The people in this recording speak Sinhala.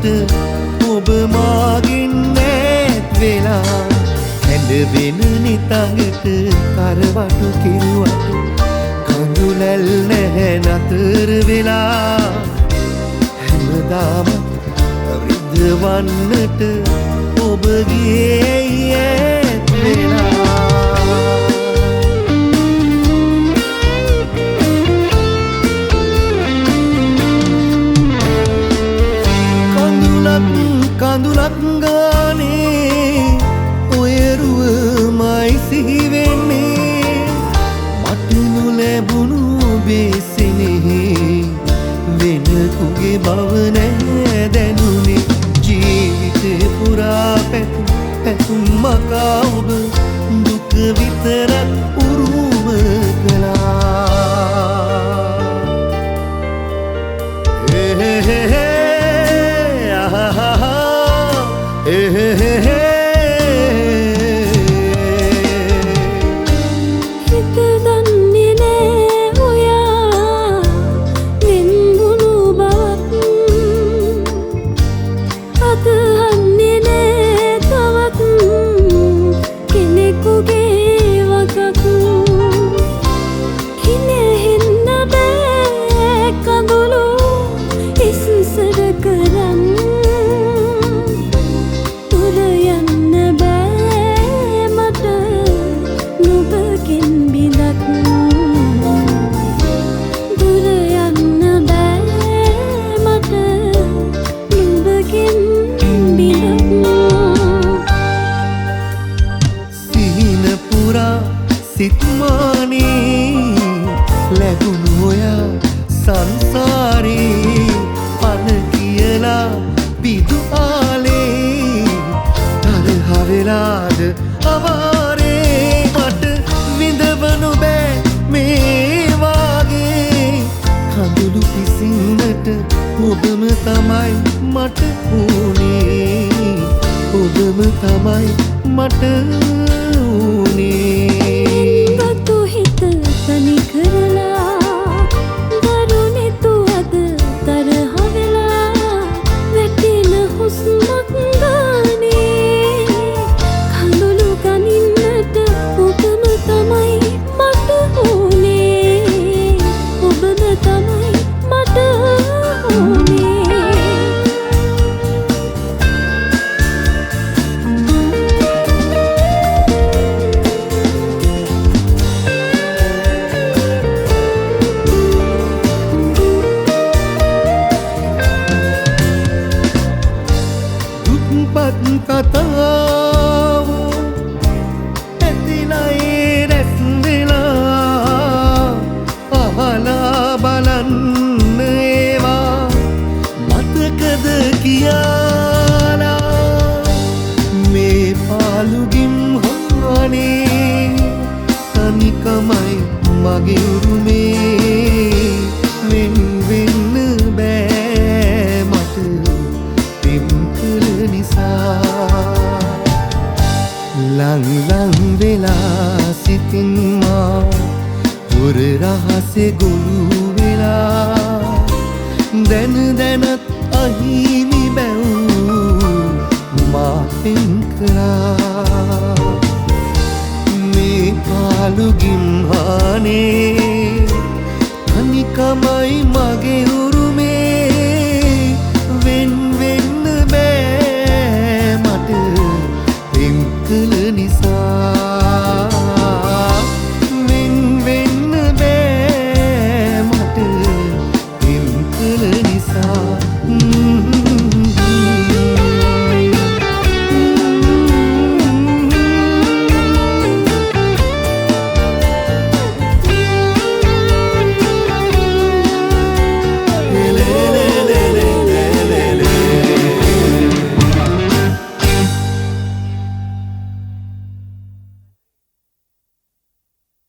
විට ඔබ මාගෙන් ඈත් වෙලා හැඬ වෙන නිතඟට කරවටු කෙරුවට කඳුලැල් නැහැ නතර වෙලා හැමදාම රිදවන්නට ඔබ ගියේ ඈත් වෙලා කඳුලක් ගානේ ඔය රුවමයි සිහි වෙන්නේ මට නොලැබුණු බේසෙනෙහි වෙනකුගේ බව නැහැ දැනුනේ ජීවිතේ පුරා පැතුම් මකා ඔබ දුක විතරක් උරුම කළා හිත දන්නේ නෑ ඔයා වෙන්වුණු බවක් අදහන්නේ නෑ තවත් කෙනෙකුගේ වගක් හිනෙහෙන්න බෑ කඳුළු ඉස්සර කරන්න සිත්මානේ ලැබුණු ඔයා සංසාරේ පන කියලා පිදු ආලේ තරහ වෙලාද අවාරේ මට විඳවනු බෑ මේ වාගේ කඳුළු පිසින්නට ඔබම තමයි මට උනේ ඔබම තමයි මට උනේ තනි කරලා දරුණෙතු අද තරහ වෙලා වැටෙන හුස්මක් ගානේ කඳුළු ගනින්නට ඔබම තමයි මට ඕනේ ඔබම තමයි මට ඕනේ කතාව ඇතිලා ඒ රැස් වෙලා අහලා බලන්න ඒවා මතකද කියලා මේ පාළුගිම් හානේ තනිකමයි මගේ උරුමේ වෙන් වෙන්න බෑ මට පිම්කල නිසා ලං වෙලා සිතින් මා පුර රහසේ ගොළු වෙලා දැනත් අහිමි බැව් මා පින් කළා මේ පාළුගිම් හානේ තනිකම